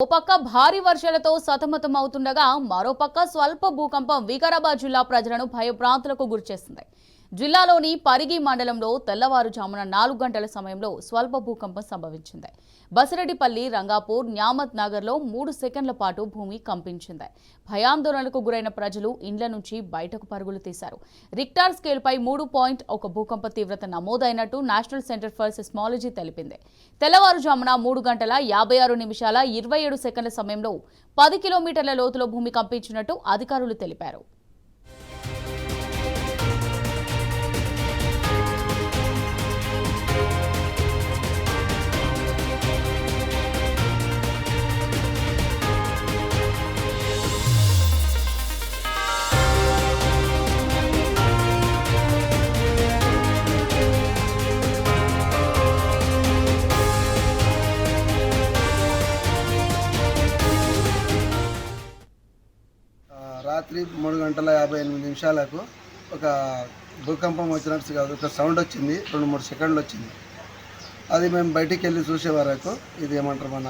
ఓ పక్క భారీ వర్షాలతో సతమతమవుతుండగా మరోపక్క స్వల్ప భూకంపం వికారాబాద్ జిల్లా ప్రజలను భయభ్రాంతులకు గురిచేస్తుంది. జిల్లాలోని పరిగి మండలంలో తెల్లవారుజామున 4 గంటల సమయంలో స్వల్ప భూకంపం సంభవించింది. బసిరెడ్డిపల్లి, రంగాపూర్, న్యామత్ నగర్లో 3 సెకండ్ల పాటు భూమి కంపించింది. భయాందోళనకు గురైన ప్రజలు ఇండ్ల నుంచి బయటకు పరుగులు తీశారు. రిక్టార్ స్కేల్పై 3.1 భూకంప తీవ్రత నమోదైనట్టు నేషనల్ సెంటర్ ఫర్ సిస్మాలజీ తెలిపింది. తెల్లవారుజామున 3 గంటల 56 నిమిషాల 27 సెకండ్ల సమయంలో 10 కిలోమీటర్ల లోతులో భూమి కంపించినట్టు అధికారులు తెలిపారు. రాత్రి 3 గంటల 58 నిమిషాలకు ఒక భూకంపం వచ్చినట్టు కాదు, ఒక సౌండ్ వచ్చింది. 2-3 సెకండ్లు వచ్చింది. అది మేము బయటికి వెళ్ళి చూసే వరకు ఇది ఏమంటారు, మన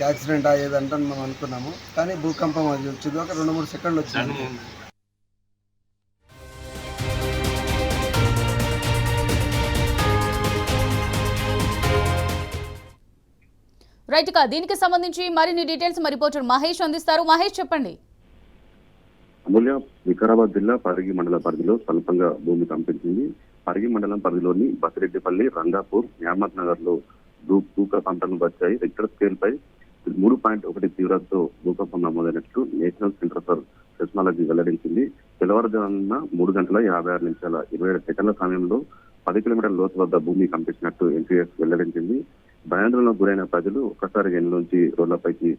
యాక్సిడెంట్ అయ్యేదంటే మేము అనుకున్నాము. కానీ భూకంపం అది వచ్చింది, ఒక 2-3 సెకండ్లు వచ్చింది. రైట్ గా దీనికి సంబంధించి మరిన్ని డీటెయిల్స్ మా రిపోర్టర్ మహేష్ అందిస్తారు. మహేష్, చెప్పండి. అమూల్య, వికారాబాద్ జిల్లా పరిగి మండల పరిధిలో స్వల్పంగా భూమి కంపించింది. పరిగి మండలం పరిధిలోని బసిరెడ్డిపల్లి, రంగాపూర్, న్యామత్ నగర్ లో భూకంపాలు వచ్చాయి. రిక్టర్ స్కేల్ పై 3.1 తీవ్రతతో భూకంపం నమోదైనట్లు నేషనల్ సెంటర్ ఫర్ సిస్మాలజీ వెల్లడించింది. తెల్లవారుజామున 3 గంటల 56 నిమిషాల 27 సెకండ్ల సమయంలో 10 కిలోమీటర్ల లోతు వద్ద భూమి కంపించినట్టు ఎన్టీఎస్ వెల్లడించింది. భయాందోళనకు గురైన ప్రజలు ఒక్కసారి ఇళ్ల నుంచి రోడ్లపైకి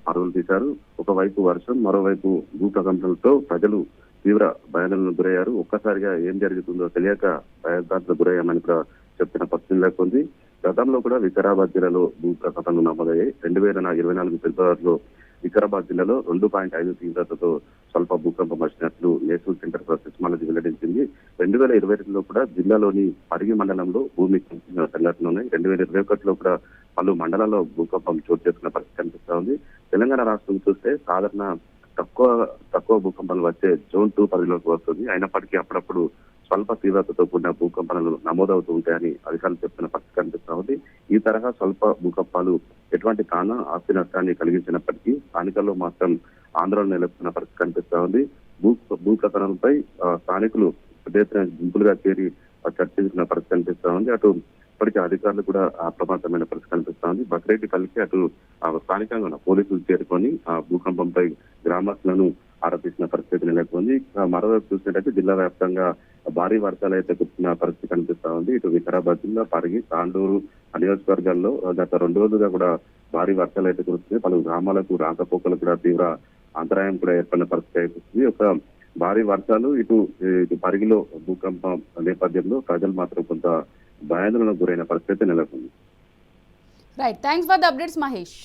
పరుగులు తీశారు. ఒకవైపు వర్షం, మరోవైపు భూకంపంతో ప్రజలు తీవ్ర భయాందోళనకు గురయ్యారు. ఒక్కసారిగా ఏం జరుగుతుందో తెలియక భయాందోళనకు గురయ్యామని కూడా చెప్తున్న పరిస్థితి లేకుంది. గతంలో కూడా వికారాబాద్ జిల్లాలో భూకంపాలు నమోదయ్యాయి. 2024 ఫిబ్రవరిలో వికారాబాద్ జిల్లాలో 2.5 తీవ్రతతో స్వల్ప భూకంపం వచ్చినట్లు నేషనల్ సెంటర్ ఫర్ సిస్మాలజీ వెల్లడించింది. 2022లో కూడా జిల్లాలోని పరిగి మండలంలో భూమి కంపించిన సంఘటనలు ఉన్నాయి. 2021లో కూడా పలు మండలాల్లో భూకంపం చోటు చేసుకున్న పరిస్థితి కనిపిస్తా ఉంది. తెలంగాణ రాష్ట్రం చూస్తే సాధారణ తక్కువ భూకంపాలు వచ్చే జోన్ 2 పరిధిలోకి వస్తుంది. అయినప్పటికీ అప్పుడప్పుడు స్వల్ప తీవ్రతతో కూడిన భూకంపాలు నమోదవుతూ ఉంటాయని అధికారులు చెప్తున్న పరిస్థితి కనిపిస్తా ఉంది. ఈ తరహా స్వల్ప భూకంపాలు ఎటువంటి ప్రాణ ఆస్తి నష్టాన్ని కలిగించినప్పటికీ స్థానికుల్లో మాత్రం ఆందోళన నెలకొన్న పరిస్థితి కనిపిస్తా ఉంది. భూకంపంపై స్థానికులు గుంపులుగా చేరి చర్చించుకున్న పరిస్థితి కనిపిస్తా ఉంది. అటు ఇప్పటికీ అధికారులు కూడా అప్రమత్తమైన పరిస్థితి కనిపిస్తా ఉంది. బసిరెడ్డిపల్లికి అటు స్థానికంగా ఉన్న పోలీసులు చేరుకొని ఆ భూకంపంపై గ్రామస్తులను ఆరోపిస్తున్న పరిస్థితి నెలకొంది. మరోవైపు చూసినట్టయితే జిల్లా వ్యాప్తంగా భారీ వర్షాలు అయితే కురిసిన పరిస్థితి కనిపిస్తా ఉంది. ఇటు వికారాబాద్ జిల్లా పరిగి, తాండూరు నియోజకవర్గాల్లో గత 2 రోజులుగా కూడా భారీ వర్షాలు అయితే కురుస్తున్నాయి. పలు గ్రామాలకు రాకపోకలు కూడా తీవ్ర అంతరాయం కూడా ఏర్పడిన పరిస్థితి అయిపోతుంది. ఒక భారీ వర్షాలు ఇటు పరిగిలో భూకంపం నేపథ్యంలో ప్రజలు మాత్రం కొంత భయాందోళనకు గురైన పరిస్థితి నెలకొంది. Right, thanks for the updates Mahesh.